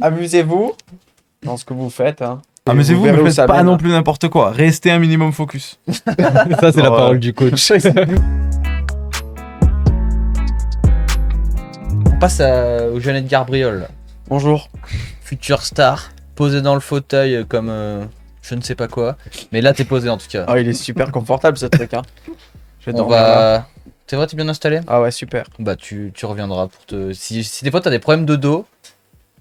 Amusez-vous dans ce que vous faites. Hein. Amusez-vous, verrez mais où faites ça pas mène. non plus n'importe quoi. Restez un minimum focus. Ça, c'est la parole du coach. On passe au jeune Edgar Briol, là. Bonjour. Future star, posé dans le fauteuil comme je ne sais pas quoi. Mais là, t'es posé en tout cas. Ah, il est super confortable ce truc. Hein. Je vais On dormir là. va. C'est vrai, t'es bien installé? Ah ouais, super. Bah, tu reviendras pour te. Si des fois t'as des problèmes de dos,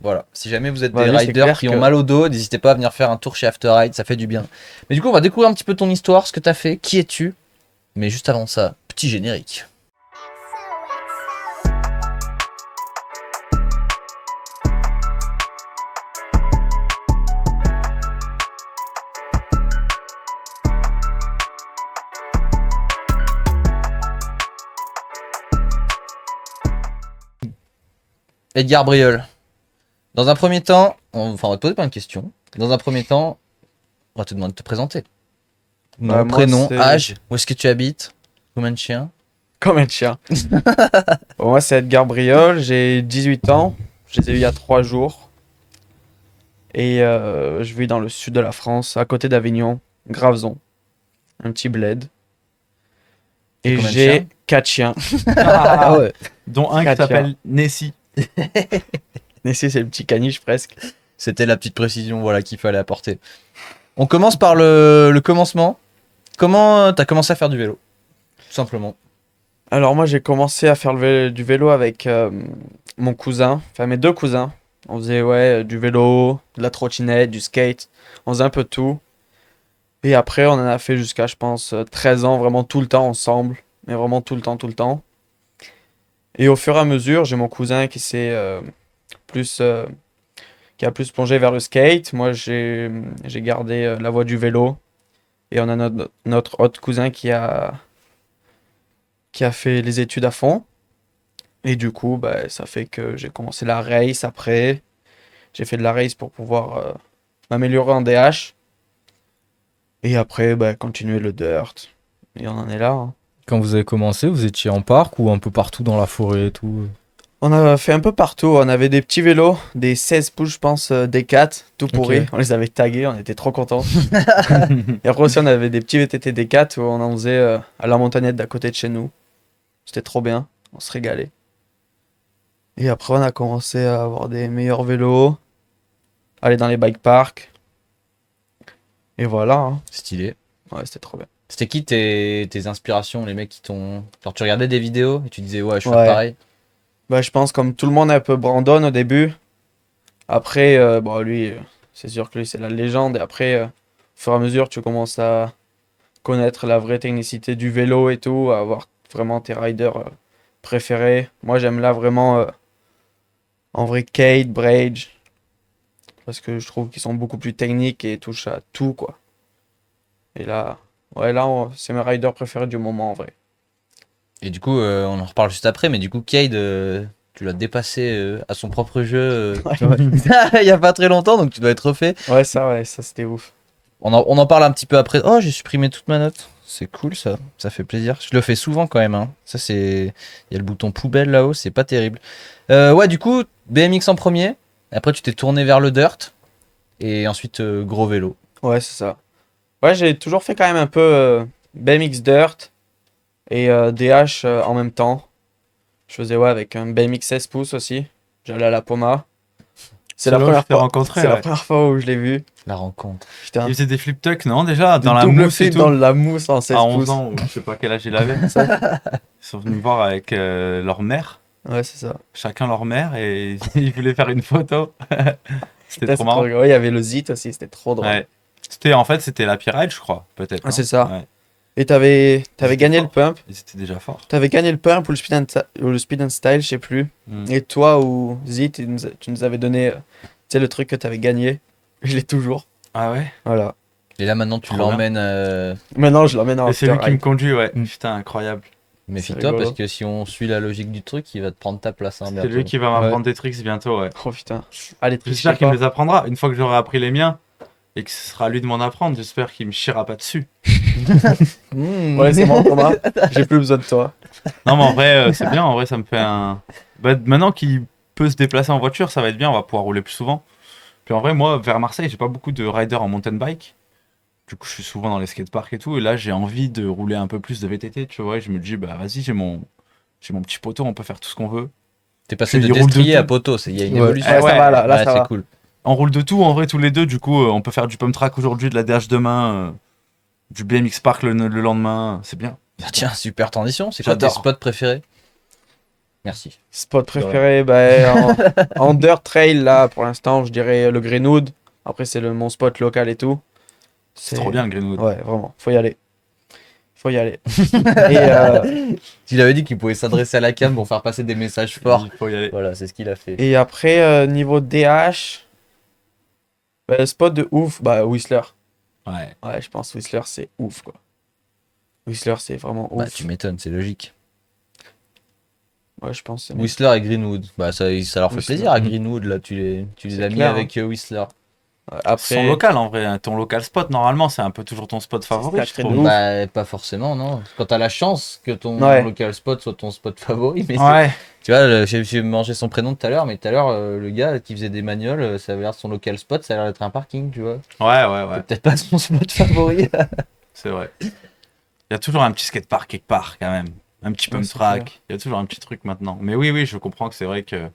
voilà. Si jamais vous êtes Bah, des lui, c'est riders clair qui que- ont mal au dos, n'hésitez pas à venir faire un tour chez After Ride, ça fait du bien. Mais du coup, on va découvrir un petit peu ton histoire, ce que t'as fait, qui es-tu. Mais juste avant ça, petit générique. Edgar Briol. Dans un premier temps, on va te poser plein de questions. Dans un premier temps, on va te demander de te présenter. Nom, Moi, prénom, c'est- âge, où est-ce que tu habites, combien de chiens. Comme un chien. Bon, moi, c'est Edgar Briol. J'ai 18 ans. Je les ai eu il y a 3 jours. Et je vis dans le sud de la France, à côté d'Avignon, Graveson. Un petit bled. Et combien de j'ai chiens 4 chiens. Ah ouais. Dont un qui Quatre s'appelle Nessie. Nessie, c'est le petit caniche presque. C'était la petite précision voilà, qu'il fallait apporter. On commence par le commencement. Comment t'as commencé à faire du vélo? Tout simplement. Alors moi j'ai commencé à faire du vélo avec mon cousin, enfin mes 2 cousins. On faisait du vélo, de la trottinette, du skate, on faisait un peu de tout. Et après on en a fait jusqu'à je pense 13 ans, vraiment tout le temps ensemble, mais vraiment tout le temps, tout le temps. Et au fur et à mesure j'ai mon cousin qui plus, qui a plus plongé vers le skate. Moi j'ai gardé la voie du vélo. Et on a notre autre cousin qui a fait les études à fond. Et du coup, bah, ça fait que j'ai commencé la race après. J'ai fait de la race pour pouvoir m'améliorer en DH. Et après, bah, continuer le dirt. Et on en est là. Hein. Quand vous avez commencé, vous étiez en parc ou un peu partout dans la forêt et tout? On a fait un peu partout. On avait des petits vélos, des 16 pouces, je pense, D4, tout pourris. Ok. On les avait tagués, on était trop contents. Et après aussi, on avait des petits VTT D4 où on en faisait à la montagnette d'à côté de chez nous. C'était trop bien, on se régalait. Et après, on a commencé à avoir des meilleurs vélos, aller dans les bike parks. Et voilà, hein. Stylé. Ouais, c'était trop bien. C'était qui tes inspirations, les mecs qui t'ont. Genre, tu regardais des vidéos et tu disais, ouais, je fais Ouais. pareil. Bah, je pense comme tout le monde un peu Brandon au début. Après, bon, lui, c'est sûr que lui, c'est la légende. Et après, au fur et à mesure, tu commences à connaître la vraie technicité du vélo et tout, à avoir vraiment tes riders préférés. Moi, j'aime là vraiment, en vrai, Kate, Brage. Parce que je trouve qu'ils sont beaucoup plus techniques et touchent à tout, quoi. Et là, c'est mes riders préférés du moment, en vrai. Et du coup, on en reparle juste après, mais du coup, Cade, tu l'as dépassé à son propre jeu il y a pas très longtemps, donc tu dois être refait. Ouais, ça, c'était ouf. On en parle un petit peu après. Oh, j'ai supprimé toute ma note. C'est cool ça, ça fait plaisir. Je le fais souvent quand même. Hein. Ça c'est, il y a le bouton poubelle là-haut, c'est pas terrible. Ouais, du coup, BMX en premier. Après, tu t'es tourné vers le dirt et ensuite gros vélo. Ouais, c'est ça. Ouais, j'ai toujours fait quand même un peu BMX Dirt et DH en même temps. Je faisais avec un BMX 16 pouces aussi. J'allais à la Poma. C'est la là où première je t'ai fois. rencontré, C'est la ouais. premit fois où je l'ai vu. La rencontre. Putain. Il faisait des flip tuck, non, déjà, dans Des la double mousse et flip tout. dans la mousse en 16 À 11 pouces. ans, ou je sais pas quel âge il avait. Ils sont venus me voir avec leur mère, Ouais, c'est ça. chacun leur mère, et ils voulaient faire une photo. C'était Putain, trop marrant. Ouais, il y avait le Zit aussi, c'était trop drôle. Ouais. C'était la Pirate, je crois, peut-être. Ah, non c'est ça. Ouais. Et t'avais C'était gagné fort. le pump. Ils étaient déjà forts. T'avais gagné le pump ou le speed and style, je sais plus. Mm. Et toi ou Zit, tu nous avais donné tu sais, le truc que t'avais gagné. Je l'ai toujours. Ah ouais. Voilà. Et là maintenant, tu Trop l'emmènes. Maintenant, je l'emmène en Et c'est lui after qui me ride. conduit, ouais. Mm. Putain, incroyable. Méfie-toi rigolo. parce que si on suit la logique du truc, il va te prendre ta place. Hein, C'est bientôt. lui qui va m'apprendre des tricks bientôt, ouais. Oh putain. Allez, J'espère qu'il me les apprendra. Une fois que j'aurai appris les miens et que ce sera à lui de m'en apprendre, j'espère qu'il me chiera pas dessus. Mmh. Ouais, c'est bon, Thomas. J'ai plus besoin de toi. Non, mais en vrai, c'est bien. En vrai, ça me fait un. Bah, maintenant qu'il peut se déplacer en voiture, ça va être bien, on va pouvoir rouler plus souvent. Puis en vrai, moi, vers Marseille, j'ai pas beaucoup de riders en mountain bike. Du coup, je suis souvent dans les skateparks et tout. Et là, j'ai envie de rouler un peu plus de VTT, tu vois. Et je me dis, bah vas-y, j'ai mon petit poteau, on peut faire tout ce qu'on veut. T'es passé Puis de il roule de destrier à tout. poteau, il y a une Ouais. évolution. Ouais, ça va, là, Ouais, ça c'est va. cool. On roule de tout, en vrai, tous les deux. Du coup, on peut faire du pump track aujourd'hui, de la DH demain, du BMX Park le lendemain. C'est bien. Bah, tiens, super transition. C'est quoi tes J'adore. spots préférés? Merci. Spot préféré, bah, en dirt trail, là, pour l'instant, je dirais le Greenwood. Après, c'est mon spot local et tout. C'est trop bien, le Greenwood. Ouais, vraiment, faut y aller. Faut y aller. Et, Il avait dit qu'il pouvait s'adresser à la cam pour faire passer des messages forts. Il faut y aller. Voilà, c'est ce qu'il a fait. et après, niveau DH, bah, le spot de ouf, bah, Whistler. Ouais. Ouais, je pense Whistler, c'est ouf, quoi. Whistler, c'est vraiment ouf. Bah, tu m'étonnes, c'est logique. Ouais, je pense. c'est- Whistler et Greenwood. Bah, ça leur fait Whistler. plaisir à Greenwood, là. Tu les C'est as mis clair, avec Whistler. Ouais, Son après, local, en vrai. Ton local spot, normalement, c'est un peu toujours ton spot favori, je sacré trouve. de ouf. Bah, pas forcément, non. Quand t'as la chance que ton Ouais. local spot soit ton spot favori. Mais Ouais. tu vois, j'ai mangé son prénom tout à l'heure, mais tout à l'heure, le gars qui faisait des magnoles, ça avait l'air son local spot, ça a l'air d'être un parking, tu vois. Ouais. C'est peut-être pas son spot favori. C'est vrai. Il y a toujours un petit skatepark quelque part, quand même. Un petit pump c'est track. Il y a toujours un petit truc maintenant. Mais oui, je comprends que c'est vrai que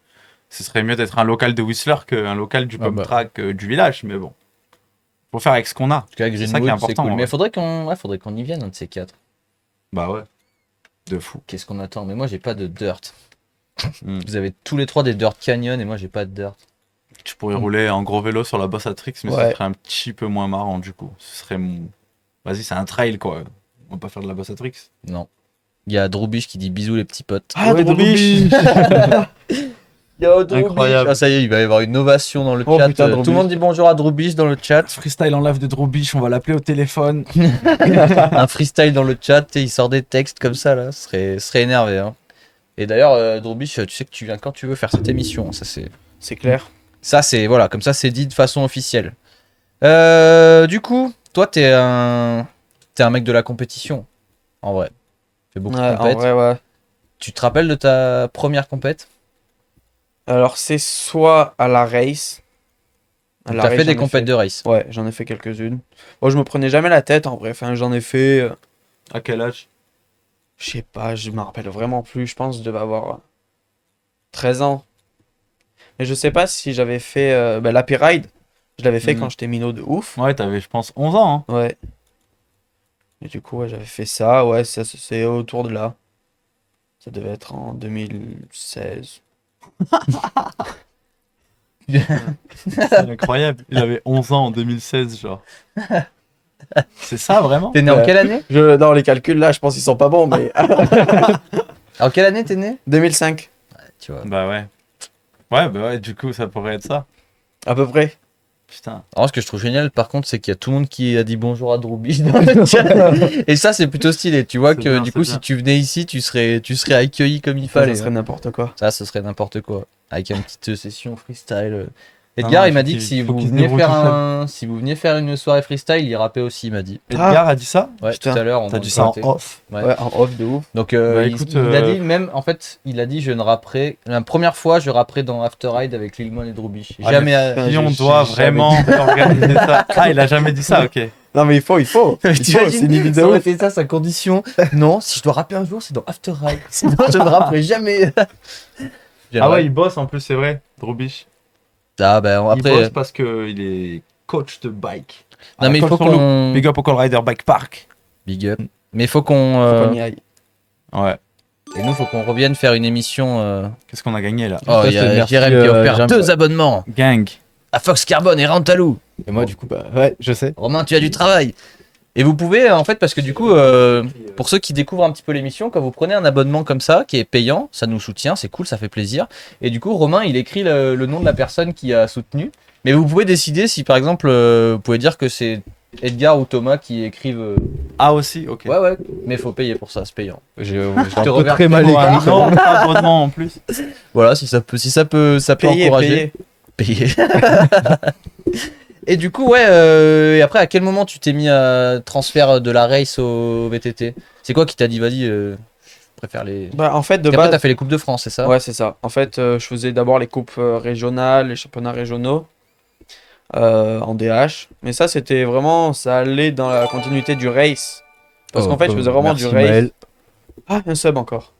ce serait mieux d'être un local de Whistler qu'un local du Ah pump bah. track du village. Mais bon. Faut faire avec ce qu'on a. En tout cas, C'est ça qui est Greenwood, c'est important, cool. en Mais vrai. faudrait qu'on y vienne, un de ces quatre. Bah ouais. De fou. Qu'est-ce qu'on attend? Mais moi, j'ai pas de dirt. Mm. Vous avez tous les trois des dirt canyon et moi, j'ai pas de dirt. Tu pourrais rouler en gros vélo sur la Bossatrix, mais ce Ouais. serait un petit peu moins marrant du coup. Ce serait Vas-y, c'est un trail quoi. On va pas faire de la Bossatrix. Non. Il y a Droubiche qui dit bisous les petits potes. Ah, Ouais, Droubiche. Yo, Incroyable. Ah, ça y est, il va y avoir une ovation dans le Oh, chat. putain, Tout le Droubiche. monde dit bonjour à Droubiche dans le chat. Freestyle en live de Droubiche, on va l'appeler au téléphone. Un freestyle dans le chat et il sort des textes comme ça là. Serait énervé. Hein. Et d'ailleurs, Droubiche, tu sais que tu viens quand tu veux faire cette émission. Hein. C'est clair. Ça, c'est voilà, comme ça, c'est dit de façon officielle. Du coup, toi, t'es un mec de la compétition, en vrai. Tu fais beaucoup Ouais, de en compètes. vrai, ouais. Tu te rappelles de ta première compète? Alors, c'est soit à la race. À la T'as race, fait des j'en ai compètes de race. Ouais, j'en ai fait quelques-unes. Moi, je me prenais jamais la tête en vrai. Enfin, j'en ai fait. À quel âge? Je sais pas, je me rappelle vraiment plus. Je pense que je devais avoir 13 ans. Mais je sais pas si j'avais fait l'Happy Ride. Je l'avais fait Mhm. quand j'étais minot de ouf. Ouais, t'avais, je pense, 11 ans. Hein. Ouais. Et du coup, ouais, j'avais fait ça. Ouais, c'est autour de là. Ça devait être en 2016. C'est incroyable. Il avait 11 ans en 2016, genre. C'est ça vraiment? T'es né en Ouais. quelle année? Dans les calculs là, je pense qu'ils sont pas bons, mais En quelle année t'es né? 2005, Tu vois. Bah ouais. Ouais, du coup, ça pourrait être ça. à peu près. Putain. Alors, ce que je trouve génial, par contre, c'est qu'il y a tout le monde qui a dit bonjour à Droubiche dans le chat. Et ça, c'est plutôt stylé. Tu vois C'est que bien, du c'est coup, bien. si tu venais ici, tu serais accueilli comme il Ça fallait. serait n'importe quoi. Ça, ce serait n'importe quoi. Avec une petite session freestyle. Edgar, non, il m'a faut dit que qu'il- si faut vous qu'il se veniez débrouille faire tout seul. si vous veniez faire une soirée freestyle, il rappait aussi, il m'a dit. Edgar a dit ça? Ouais, Putain, tout à l'heure, on T'as en dit ça en discutait. off. Ouais. Ouais, en off de ouf. Donc, Bah, il, écoute, il a dit même, en fait, il a dit je ne rapperai. La première fois, je rapperai dans After Ride avec Lilmon et Droubiche. Ah, Jamais. mais- Si on j'ai doit jamais vraiment organiser ça. Ah, il a jamais dit ça, ok. Non, mais il faut. Il faut, T'imagines, c'est une idée de ça aurait ouf. été ça sa condition. Non, si je dois rapper un jour, c'est dans After Ride. Sinon, je ne rapperai jamais. Ah ouais, il bosse en plus, c'est vrai, Droubiche. Ah, bah, Il après. bosse parce qu'il est coach de bike. Non, mais il faut qu'on. Big up au Call Rider Bike Park. Big up. Mais il faut qu'on. Faut qu'on y aille. Ouais. Et nous, faut qu'on revienne faire une émission. Qu'est-ce qu'on a gagné là? Oh, il y a Merci, Jérém qui a offert Jérém. 2 abonnements Gang. à Fox Carbone et Rantalou. Et moi, du coup, bah ouais, je sais. Romain, tu as du travail. Et vous pouvez, en fait, parce que du coup, pour ceux qui découvrent un petit peu l'émission, quand vous prenez un abonnement comme ça, qui est payant, ça nous soutient, c'est cool, ça fait plaisir. Et du coup, Romain, il écrit le nom de la personne qui a soutenu. Mais vous pouvez décider si, par exemple, vous pouvez dire que c'est Edgar ou Thomas qui écrivent. Ah aussi, ok. Ouais, mais faut payer pour ça, c'est payant. J'ai te un peu reverse très mal pour un écrit. Non, abonnement en plus. Voilà, si ça peut Payer, encourager. payer. Payer. Et du coup, ouais, et après, à quel moment tu t'es mis à transfert de la race au VTT? C'est quoi qui t'a dit, vas-y, préfères les. Bah, en fait, de Et après, base. t'as fait les Coupes de France, c'est ça? Ouais, c'est ça. En fait, je faisais d'abord les coupes régionales, les championnats régionaux en DH. Mais ça, c'était vraiment. Ça allait dans la continuité du race. Parce Oh, qu'en fait, je faisais vraiment merci, du race. Maël. Ah, un sub encore.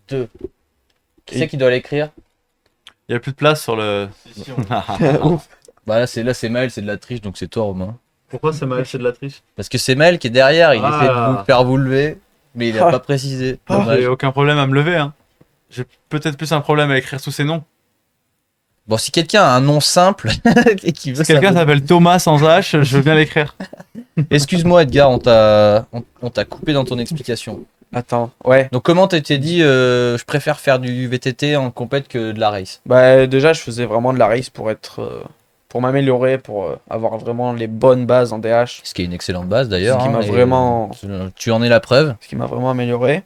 Qui c'est qui doit l'écrire? Il y a plus de place sur le. Ouf. Bah là c'est Maël, c'est de la triche, donc c'est toi Romain. Pourquoi c'est mal, c'est de la triche? Parce que c'est Maël qui est derrière, il essaie de Ah. vous faire vous lever, mais il a Ah. pas précisé. Ah. Dommage. J'ai aucun problème à me lever, hein. J'ai peut-être plus un problème à écrire tous ces noms. Bon, si quelqu'un a un nom simple et qui veut Si quelqu'un ça- s'appelle Thomas sans H, je veux bien l'écrire. Excuse-moi Edgar, on t'a coupé dans ton explication. Attends, ouais. Donc comment t'étais dit je préfère faire du VTT en compète que de la race? Bah, déjà, je faisais vraiment de la race pour être. Pour m'améliorer, pour avoir vraiment les bonnes bases en DH. Ce qui est une excellente base d'ailleurs. Ce qui m'a et, vraiment- Tu en es la preuve. Ce qui m'a vraiment amélioré.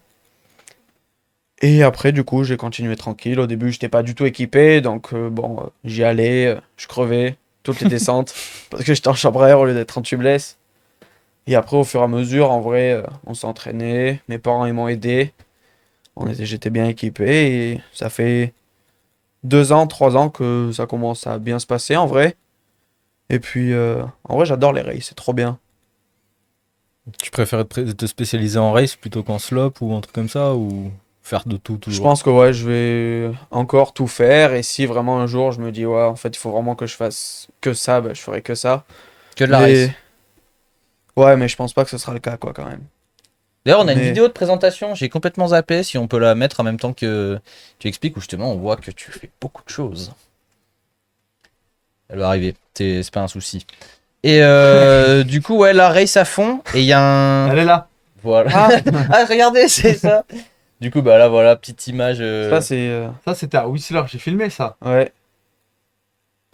Et après, du coup, j'ai continué tranquille. Au début, j'étais pas du tout équipé, donc bon, j'y allais, je crevais toutes les descentes parce que j'étais en chambre à air au lieu d'être en tubeless. Et après, au fur et à mesure, en vrai, on s'entraînait. Mes parents, ils m'ont aidé. J'étais bien équipé et ça fait 2 ans, 3 ans que ça commence à bien se passer en vrai. Et puis, en vrai, j'adore les races, c'est trop bien. Tu préfères te spécialiser en race plutôt qu'en slop ou un truc comme ça ou faire de tout Je toujours? pense que ouais, je vais encore tout faire. Et si vraiment un jour je me dis, ouais, en fait, il faut vraiment que je fasse que ça, bah, je ferai que ça. Que de la Mais- race. Ouais, mais je pense pas que ce sera le cas, quoi, quand même. D'ailleurs, on a une Mais- vidéo de présentation, j'ai complètement zappé, si on peut la mettre en même temps que tu expliques, où justement on voit que tu fais beaucoup de choses. Elle va arriver, c'est pas un souci. Et du coup, ouais, la race à fond, et il y a un... Elle est là. Voilà. Ah, regardez, c'est ça. Du coup, bah là, voilà, petite image. Ça, c'est. Ça, c'était à Whistler, j'ai filmé ça. Ouais.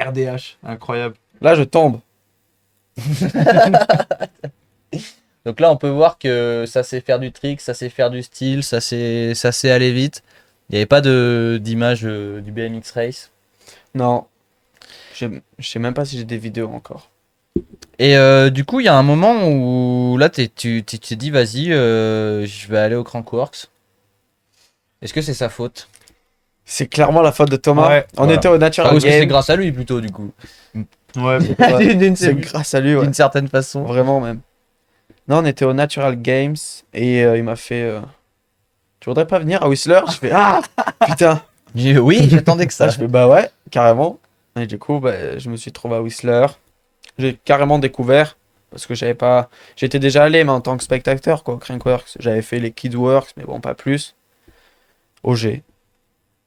RDH, incroyable. Là, je tombe. Donc là, on peut voir que ça sait faire du trick, ça sait faire du style, ça sait aller vite. Il n'y avait pas d'image du BMX Race. Non. Je sais même pas si j'ai des vidéos encore. Et du coup, il y a un moment où là, tu t'es dit, vas-y, je vais aller au Crankworks. Est-ce que c'est sa faute? C'est clairement la faute de Thomas. Ouais, On voilà. était au Natural Ou est-ce que c'est Game. grâce à lui plutôt, du coup? Ouais, Ouais, D'une c'est grâce à lui, ouais. d'une certaine façon. Vraiment, même. Non, on était au Natural Games et il m'a fait. Tu voudrais pas venir à Whistler? Je fais ah putain. Oui, j'attendais que Ça, ça. je fais bah ouais, carrément. Et du coup, bah, je me suis trouvé à Whistler. J'ai carrément découvert parce que j'avais pas. J'étais déjà allé, mais en tant que spectateur, quoi, au Crankworks. J'avais fait les Kidworks, mais bon, pas plus. OG.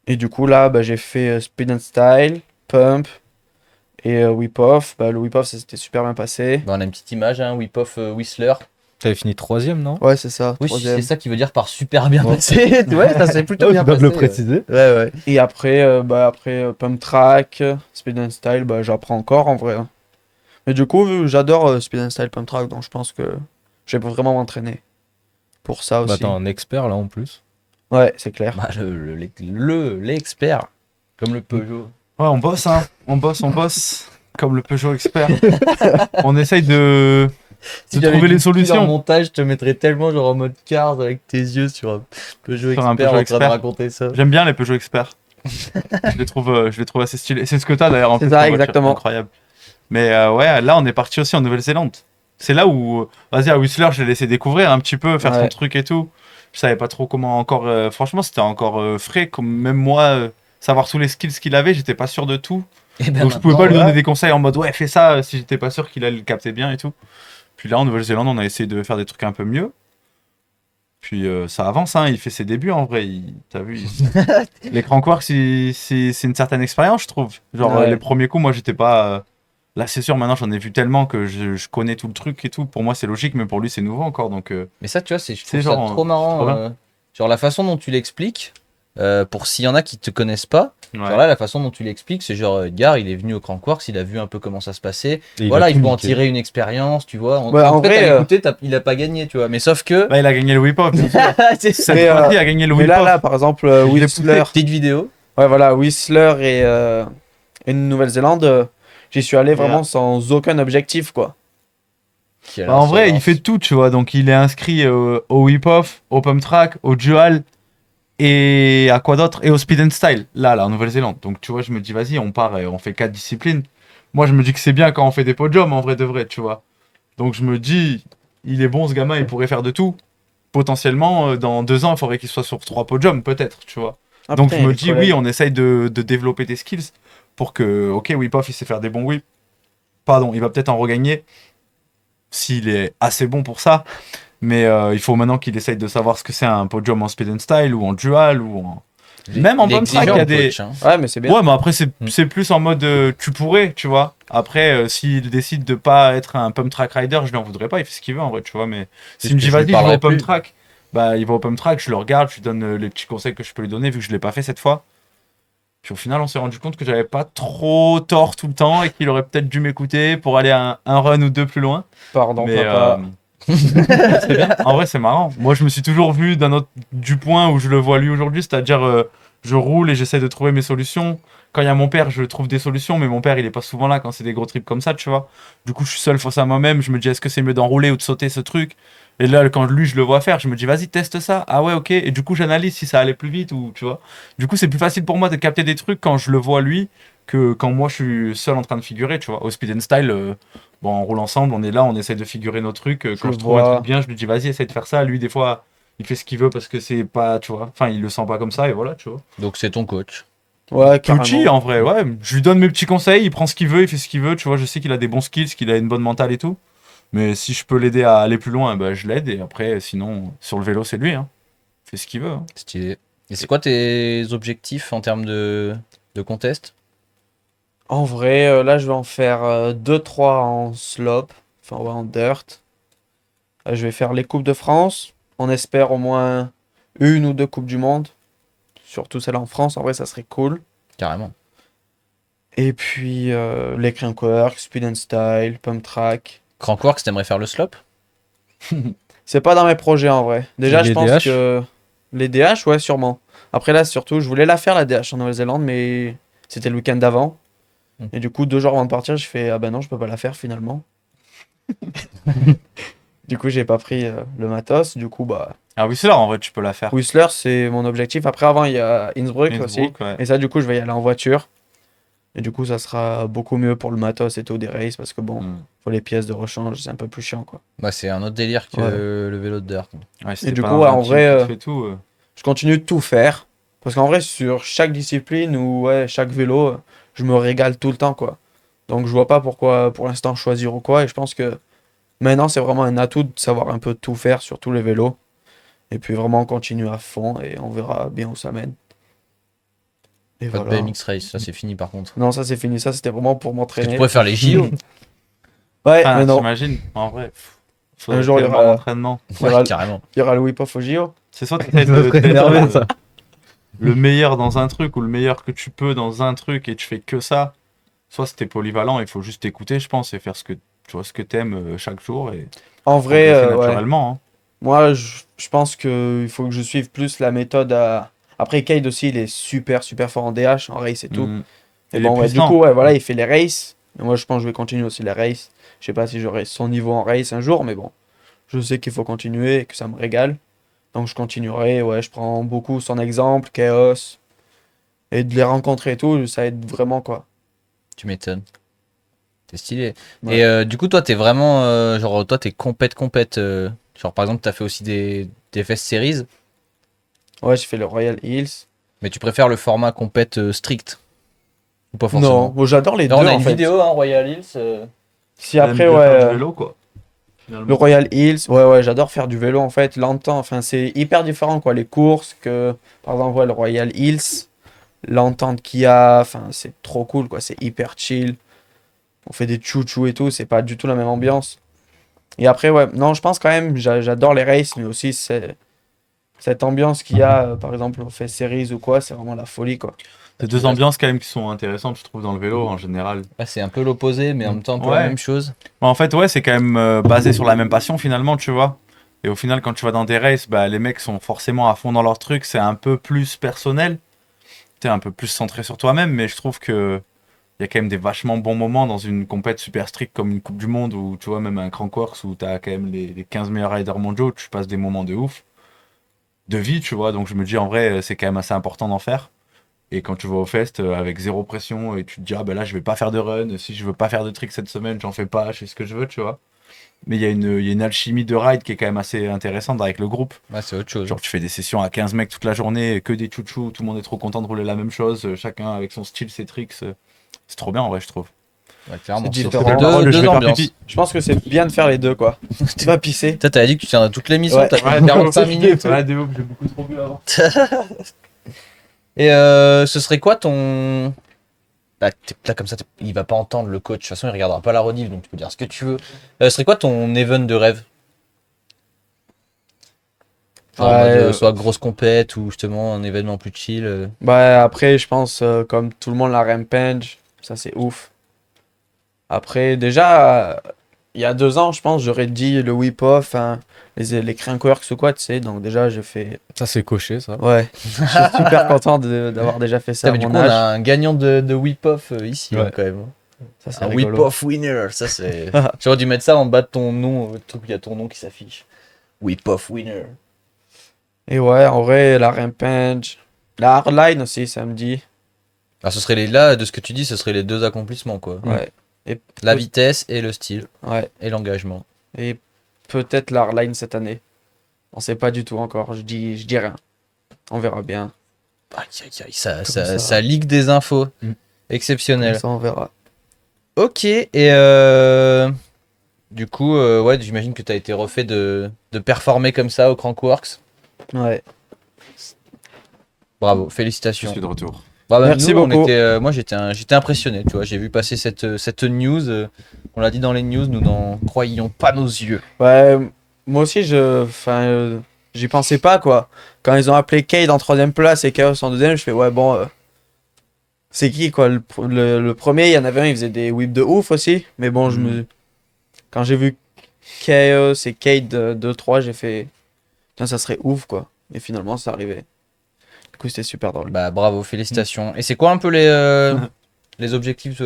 Et du coup, là, bah, j'ai fait Speed and Style, Pump et Whip Off. Bah, le Whip Off, ça s'était super bien passé. Bah, on a une petite image, hein, Whip Off Whistler. T'avais fini 3ème, non? Ouais, c'est ça. Oui, troisième. c'est ça qui veut dire par super bien Bon. passé. Ouais, ça s'est plutôt Oh, bien tu dois passé. le préciser. Ouais, ouais. Et après, Pump Track, Speed and Style, bah, j'apprends encore en vrai. Hein. Mais du coup, j'adore Speed and Style, Pump Track, donc je pense que je vais vraiment m'entraîner pour ça Bah, aussi. t'es un expert là en plus. Ouais, c'est clair. Bah, l'expert. Comme le Peugeot. Ouais, on bosse, hein. On bosse. Comme le Peugeot expert. On essaye de j'avais trouver du les cul En solutions. montage, je te mettrais tellement genre en mode cars avec tes yeux sur un Peugeot Sur un expert Peugeot en train de expert. raconter ça. J'aime bien les Peugeot experts. Je les trouve assez stylés. C'est ce que t'as d'ailleurs en C'est plus. ça, en voiture. exactement. Incroyable. Mais ouais, là, on est parti aussi en Nouvelle-Zélande. C'est là où, vas-y, à Whistler, je l'ai laissé découvrir un petit peu, faire son Ouais. truc et tout. Je savais pas trop comment encore. Franchement, c'était encore frais. Comme même moi, savoir tous les skills qu'il avait, j'étais pas sûr de tout. Et ben Donc je pouvais pas lui maintenant, donner des conseils en mode ouais, fais ça si j'étais pas sûr qu'il allait le capter bien et tout. Puis là, en Nouvelle-Zélande, on a essayé de faire des trucs un peu mieux. Puis ça avance, hein, il fait ses débuts en vrai. T'as vu, les Crankworks, c'est une certaine expérience, je trouve. Genre Ouais. les premiers coups, moi j'étais pas. Là, c'est sûr, maintenant j'en ai vu tellement que je connais tout le truc et tout. Pour moi, c'est logique, mais pour lui, c'est nouveau encore. Donc Mais ça, tu vois, je C'est trouve ça genre, trop marrant. trop bien. Genre la façon dont tu l'expliques, pour s'il y en a qui te connaissent pas, ouais. genre là, la façon dont tu l'expliques, c'est genre, Edgar, il est venu au Crankworks, il a vu un peu comment ça se passait. Et Voilà, a il tout faut en niqué. tirer une expérience, tu vois. Ouais, en fait, vrai, à l'écouter, il a pas gagné, tu vois. Mais sauf que. Bah, il a gagné le whip-off. c'est Cette Mais, fois-ci, il a gagné le Mais whip-off. là, par exemple, l'ai Whistler. petite vidéo. Ouais, voilà, Whistler et Nouvelle-Zélande, j'y suis allé vraiment sans aucun objectif, quoi. Quelle Bah, en vrai, il insolence. fait tout, tu vois. Donc, il est inscrit au whip-off, au pump track, au dual et à quoi d'autre? Et au speed and style, là, en Nouvelle-Zélande. Donc, tu vois, je me dis, vas-y, on part et on fait 4 disciplines. Moi, je me dis que c'est bien quand on fait des podiums, en vrai de vrai, tu vois. Donc, je me dis, il est bon, ce gamin, il pourrait faire de tout. Potentiellement, dans 2 ans, il faudrait qu'il soit sur 3 podiums, peut-être, tu vois. Ah Donc, putain, je il y a me des dis, oui, collègues. on essaye de développer des skills pour que, ok, whip-off, il sait faire des bons whips. Pardon, il va peut-être en regagner s'il est assez bon pour ça. Mais il faut maintenant qu'il essaye de savoir ce que c'est un podium en speed and style ou en dual ou en... Même en Il est bump track, il y exigeant, a le des... coach. Hein. Ouais, mais c'est bien. Ouais, mais après, c'est Mm. c'est plus en mode tu pourrais, tu vois. Après, s'il décide de pas être un pump track rider, je lui en voudrais pas, il fait ce qu'il veut en vrai, tu vois. Mais C'est s'il me ce dit, que je lui vas-y, je vais parlerai au pump plus. track, bah il va au pump track, je le regarde, je lui donne les petits conseils que je peux lui donner vu que je l'ai pas fait cette fois. Puis au final, on s'est rendu compte que j'avais pas trop tort tout le temps et qu'il aurait peut-être dû m'écouter pour aller un run ou deux plus loin. Pardon, Mais papa. c'est bien. En vrai, c'est marrant. Moi, je me suis toujours vu du point où je le vois lui aujourd'hui, c'est-à-dire je roule et j'essaie de trouver mes solutions. Quand il y a mon père, je trouve des solutions, mais mon père, il est pas souvent là quand c'est des gros trips comme ça, tu vois. Du coup, je suis seul face à moi-même. Je me dis, est-ce que c'est mieux d'enrouler ou de sauter ce truc? Et là, quand lui, je le vois faire, je me dis, vas-y, teste ça. Ah ouais, ok. Et du coup, j'analyse si ça allait plus vite ou tu vois. Du coup, c'est plus facile pour moi de capter des trucs quand je le vois lui que quand moi, je suis seul en train de figurer, tu vois. Au speed and style, bon, on roule ensemble, on est là, on essaie de figurer nos trucs. Je Quand le je trouve un truc vois. bien, je lui dis, vas-y, essaie de faire ça. Lui, des fois, il fait ce qu'il veut parce que c'est pas, tu vois. Enfin, il le sent pas comme ça et voilà, tu vois. Donc c'est ton coach. Ouais, Petit, carrément. en vrai, ouais. Je lui donne mes petits conseils, il prend ce qu'il veut, il fait ce qu'il veut, tu vois. Je sais qu'il a des bons skills, qu'il a une bonne mentale et tout. Mais si je peux l'aider à aller plus loin, bah, je l'aide. Et après, sinon, sur le vélo, c'est lui, hein. Il fait ce qu'il veut, hein. Stylé. Et c'est quoi tes objectifs en termes de contest? En vrai, là, je vais en faire 2-3 en slope. Enfin, ouais, en dirt. Je vais faire les Coupes de France. On espère au moins une ou deux Coupes du Monde. Surtout celle en France. En vrai, ça serait cool. Carrément. Et puis, les Crankwork, Speed and Style, Pump Track. Crankworks, t'aimerais faire le slope? C'est pas dans mes projets en vrai. Déjà, Et je les pense DH? que les DH, ouais, sûrement. Après, là, surtout, je voulais la faire, la DH en Nouvelle-Zélande, mais c'était le week-end d'avant. Mm. Et du coup, 2 jours avant de partir, j'ai fait, ah ben non, je peux pas la faire finalement. Du coup, j'ai pas pris le matos. Du coup, bah, Ah oui, c'est là, en vrai, tu peux la faire. Whistler, c'est mon objectif. Après, avant, il y a Innsbruck aussi. Innsbruck, ouais. Et ça, du coup, je vais y aller en voiture. Et du coup, ça sera beaucoup mieux pour le matos et tout des races parce que bon, Mm. faut les pièces de rechange, c'est un peu plus chiant quoi. Bah, c'est un autre délire que Ouais. le vélo de dirt. Ouais, si t'es du pas coup, dans ouais, un en team vrai, qui te fait tout. Je continue de tout faire. Parce qu'en vrai, sur chaque discipline ou ouais, chaque vélo, je me régale tout le temps, quoi. Donc je vois pas pourquoi pour l'instant choisir ou quoi. Et je pense que maintenant, c'est vraiment un atout de savoir un peu tout faire sur tous les vélos. Et puis vraiment continuer à fond et on verra bien où ça mène. Et Pas de voilà. BMX Race, ça c'est fini par contre. Non, ça c'est fini. Ça c'était vraiment pour Parce que tu m'entraîner. pourrais faire les JO. Ouais, Ah, mais non. t'imagines, en vrai. Un Faudrait jour, il y tellement aura, d'entraînement. il y aura, Ouais, carrément. il y aura le whip-off au JO. C'est soit t'essayes Ça serait d'être énervé, ça. le meilleur dans un truc ou le meilleur que tu peux dans un truc et tu fais que ça. Soit c'était polyvalent, il faut juste t'écouter, je pense, et faire ce que tu vois, ce que t'aimes chaque jour et En vrai, progresser ouais. naturellement, hein. Moi, je pense qu'il faut que je suive plus la méthode à... Après, Cade aussi, il est super, super fort en DH, en race et tout. Mhm. Et Il est bon, ouais, du puissant. coup, ouais, voilà, il fait les races. Mais moi, je pense que je vais continuer aussi les races. Je sais pas si j'aurai son niveau en race un jour, mais bon. Je sais qu'il faut continuer et que ça me régale. Donc, je continuerai. Ouais, je prends beaucoup son exemple, Chaos. Et de les rencontrer et tout, ça aide vraiment, quoi. Tu m'étonnes. T'es stylé. Ouais. Et du coup, toi, t'es vraiment. Genre, toi, t'es compète. Genre, par exemple, t'as fait aussi des Fest Series, Ouais, j'ai fait le Royal Hills. mais tu préfères le format compète strict. Ou pas Non, forcément. bon, j'adore les Là, deux, on a en une fait. vidéo, hein, Royal Hills. Si T'aimes après, bien ouais. faire du vélo, quoi. Finalement. Le Royal Hills, ouais, j'adore faire du vélo en fait, longtemps, enfin c'est hyper différent quoi, les courses que, par exemple, ouais, le Royal Hills, l'entente qu'il y a, enfin c'est trop cool quoi, c'est hyper chill, on fait des chouchous et tout, c'est pas du tout la même ambiance. Et après, ouais, non, je pense quand même, j'adore les races, mais aussi cette ambiance qu'il y a, par exemple, on fait series ou quoi, c'est vraiment la folie quoi. C'est deux ambiances quand même qui sont intéressantes, je trouve, dans le vélo en général. Là, c'est un peu l'opposé, mais en même temps, un peu Ouais. la même chose. Bah, en fait, ouais, c'est quand même basé sur la même passion finalement, tu vois. Et au final, quand tu vas dans des races, bah, les mecs sont forcément à fond dans leur truc, c'est un peu plus personnel. T'es un peu plus centré sur toi-même, mais je trouve que il y a quand même des vachement bons moments dans une compète super stricte comme une Coupe du Monde ou tu vois, même un Crankworx où tu as quand même les 15 meilleurs riders mondiaux, tu passes des moments de ouf, de vie, tu vois. Donc je me dis en vrai, c'est quand même assez important d'en faire. Et quand tu vas au fest avec zéro pression et tu te dis, ah ben là, je vais pas faire de run, si je veux pas faire de trick cette semaine, j'en fais pas, je fais ce que je veux, tu vois. Mais il y a une alchimie de ride qui est quand même assez intéressante avec le groupe. Ouais, c'est autre chose. Genre, tu fais des sessions à 15 mecs toute la journée, que des chouchous, tout le monde est trop content de rouler la même chose, chacun avec son style, ses tricks. C'est trop bien en vrai, je trouve. Ouais, clairement. C'est Sur différent. ces Parole, deux, je deux vais faire ambiances. pipi. Je pense que c'est bien de faire les deux, quoi. Tu vas pisser. Toi, t'avais dit que tu tiendrais toute l'émission, Ouais. t'as fait 45 minutes. Ouais, de ouf, j'ai beaucoup trop bu avant. Et ce serait quoi ton. Là, comme ça, il va pas entendre le coach. De toute façon, il regardera pas la rediff, donc tu peux dire ce que tu veux. Ce serait quoi ton event de rêve? Genre en Ouais, mode, soit grosse compète ou justement un événement plus chill. Bah après, je pense, comme tout le monde, la Rampage, ça c'est ouf. Après, déjà, il y a 2 ans, je pense, j'aurais dit le whip-off, hein, les crankworks ou quoi, tu sais. Donc déjà, j'ai fait... Ça, c'est coché, ça. Ouais, je suis super content d'avoir déjà fait ça Putain, à mais du mon coup, on âge. a un gagnant de whip-off ici, Ouais. hein, quand même. Ça, c'est Un rigolo. whip-off winner, ça c'est. J'aurais dû mettre ça en bas de ton nom, le truc où il y a ton nom qui s'affiche. Whip-off winner. Et ouais, en vrai, la Rampage, la Hardline aussi, samedi. Alors, ce serait là, de ce que tu dis, ce serait les deux accomplissements, quoi. Ouais, La vitesse et le style ouais. et l'engagement. Et peut-être la Hardline cette année. On sait pas du tout encore, je dis rien. On verra bien. Aïe, aïe, aïe, ça, ça. ça ligue des infos. Mm. Exceptionnel. Comme ça, on verra. Ok, et du coup, ouais, j'imagine que tu as été refait de performer comme ça au Crankworks. Ouais. Bravo, Je félicitations. suis de retour. Bah, même Merci nous, on beaucoup. était, moi j'étais impressionné, tu vois, j'ai vu passer cette news, on l'a dit dans les news, nous n'en croyions pas nos yeux. Ouais, moi aussi, j'y pensais pas, quoi. Quand ils ont appelé Cade en 3ème place et Chaos en 2ème, je fais, ouais, bon, c'est qui, quoi? Le premier, il y en avait un, il faisait des whips de ouf aussi. Mais bon, quand j'ai vu Chaos et Cade 2-3, j'ai fait, putain, ça serait ouf, quoi. Et finalement, ça arrivait. Du coup, c'était super drôle. Bah bravo, félicitations. Et c'est quoi un peu les objectifs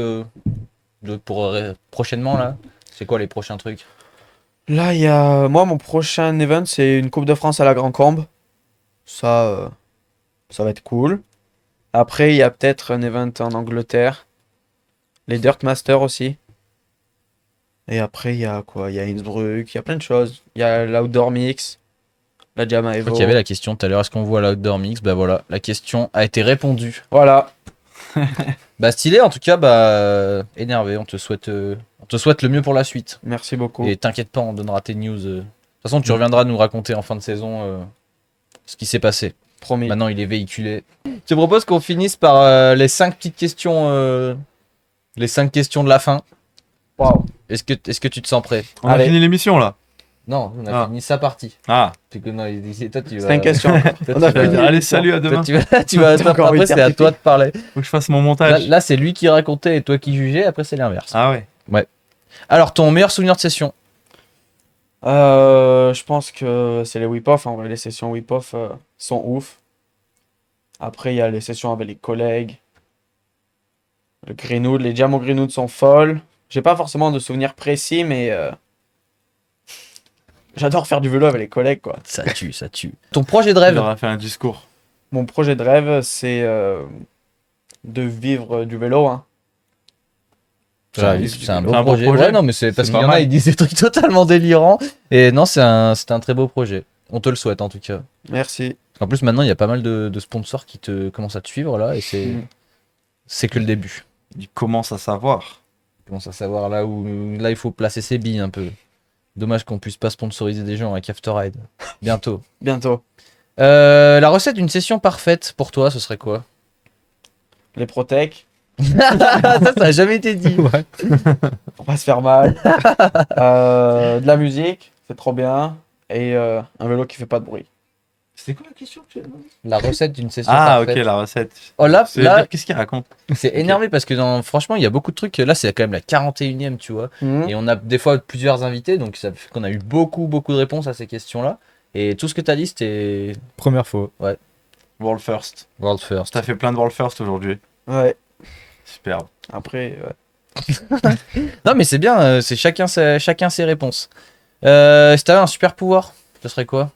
pour prochainement là? C'est quoi les prochains trucs? Là, il y a, moi, mon prochain event, c'est une Coupe de France à la Grand Combe. Ça va être cool. Après, il y a peut-être un event en Angleterre. Les Dirt Masters aussi. Et après, il y a quoi? Il y a Innsbruck, il y a plein de choses. Il y a l'Outdoor Mix, la Jama Je Evo. crois qu'il y avait la question tout à l'heure, est-ce qu'on voit l'Outdoor Mix? Bah voilà, la question a été répondue. Voilà. Bah stylé, en tout cas, bah énervé, on te souhaite le mieux pour la suite. Merci beaucoup. Et t'inquiète pas, on donnera tes news. De toute façon, tu reviendras nous raconter en fin de saison ce qui s'est passé. Promis. Maintenant, il est véhiculé. Je te propose qu'on finisse par les 5 petites questions, les 5 questions de la fin. Waouh. Est-ce que tu te sens prêt? On a Allez. fini l'émission là. Non, on a Ah. fini sa partie. Ah, Parce que non, toi, tu vas. C'est une question. Toi, On a tu vas- fini. allez, salut, à toi, demain. tu vas T'as encore après, envie de c'est faire à pipi. toi de parler. Faut que je fasse mon Là, montage. là, c'est lui qui racontait et toi qui jugeais, après, c'est l'inverse. Ah ouais. Alors, ton meilleur souvenir de session? Je pense que c'est les whip-off. En vrai, les sessions whip-off sont ouf. Après, il y a les sessions avec les collègues. Le Greenwood, les jams au Greenwood sont folles. J'ai pas forcément de souvenirs précis, mais j'adore faire du vélo avec les collègues, quoi. Ça tue, ça tue. Ton projet de Il rêve? aura fait un discours. Mon projet de rêve, c'est de vivre du vélo, hein. C'est un beau C'est un beau projet. projet. Ouais, non, mais c'est parce C'est qu'il y pas en a, mal. ils disent des trucs totalement délirants. Et non, c'est un très beau projet. On te le souhaite en tout cas. Merci. En plus, maintenant, il y a pas mal de sponsors qui te commencent à te suivre là, et c'est que le début. Il commence à savoir. On commence à savoir là où il faut placer ses billes un peu. Dommage qu'on puisse pas sponsoriser des gens avec Afterride. Bientôt. Bientôt. La recette d'une session parfaite pour toi, ce serait quoi? Les Protec, Ça a jamais été dit. pour pas se faire mal. De la musique, c'est trop bien. Et un vélo qui fait pas de bruit. C'était quoi la question que tu as demandé? La recette d'une session Ah, ok, parfaite. la recette. Oh là, Ça veut dire, qu'est-ce qu'il raconte? c'est énervé parce que franchement, il y a beaucoup de trucs. Là, c'est quand même la 41e, tu vois. Mhm. Et on a des fois plusieurs invités, donc ça fait qu'on a eu beaucoup de réponses à ces questions-là. Et tout ce que tu as dit, c'était Première fois. World first. World First. T'as fait plein de world first aujourd'hui. Ouais. Superbe. Après, ouais. Non, mais c'est bien, c'est chacun ses réponses. Si t'avais un super pouvoir, ce serait quoi?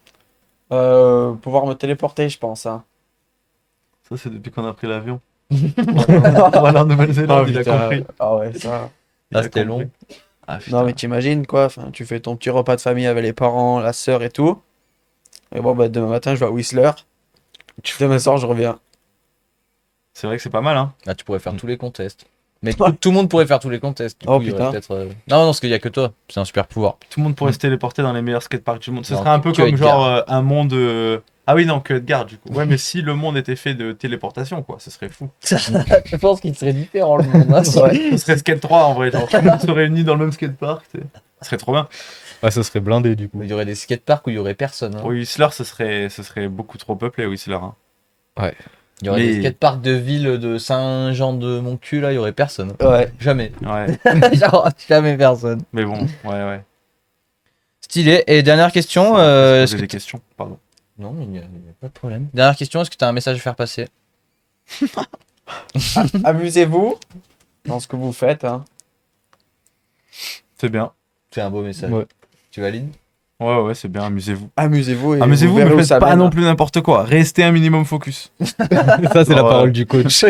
Pouvoir me téléporter, je pense. Hein. Ça, c'est depuis qu'on a pris l'avion. Voilà, en Nouvelle-Zélande, il a putain. compris. Ah ouais, ça. Il a c'était compris. long. Ah, Non, mais t'imagines quoi? Enfin, tu fais ton petit repas de famille avec les parents, la sœur et tout. Et bon, bah, demain matin, je vais à Whistler. Demain soir, je reviens. C'est vrai que c'est pas mal, hein. Ah, tu pourrais faire tous les contests. Mais tout le monde pourrait faire tous les contests. Du Oh, coup, il y aurait putain. peut-être, Non, parce qu'il y a que toi. C'est un super pouvoir. Tout le monde pourrait se téléporter dans les meilleurs skateparks du monde. Ce Non, serait un peu que comme Edgar. genre un monde. Ah oui, non, que Edgar, du coup. Ouais, mais si le monde était fait de téléportation, quoi, ce serait fou. Je pense qu'il serait différent le monde. Hein, Ce serait Skate 3 en vrai, genre tout le monde se réunit dans le même skatepark. Ce serait trop bien. Ouais, ça serait blindé du coup. Il y aurait des skateparks où il y aurait personne. Hein. Au Whistler, ce serait beaucoup trop peuplé, Whistler. Hein. Il y aurait Mais- des skateparks de ville de Saint-Jean-de-Montcul, là, il y aurait personne. Ouais. Jamais. Ouais, Genre, jamais personne. mais bon, ouais. Stylé. Et dernière question. Poser est-ce que des questions, pardon. Non, il n'y a pas de problème. Dernière question, est-ce que tu as un message à faire passer? Amusez-vous dans ce que vous faites. Hein. C'est bien. C'est un beau message. Ouais. Tu valides? Ouais, c'est bien, amusez-vous. Amusez-vous et Amusez-vous, vous mais verrez où faites ça pas mène. non plus n'importe quoi. Restez un minimum focus. Ça, c'est la Ouais. parole du coach.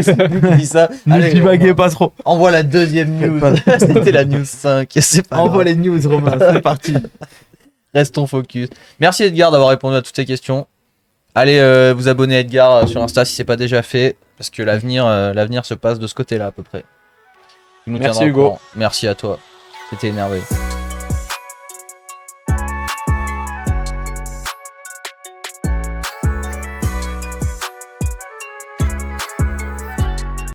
Dis ça. Ne Allez, divaguez pas trop. envoie la deuxième news. C'était la news 5. C'est pas grave. les news, Romain, c'est parti. Restons focus. Merci Edgar d'avoir répondu à toutes ces questions. Allez vous abonner à Edgar sur Insta si c'est pas déjà fait. Parce que l'avenir se passe de ce côté-là à peu près. Tu nous Merci, tiendras au Hugo. courant. Merci à toi. C'était énervé.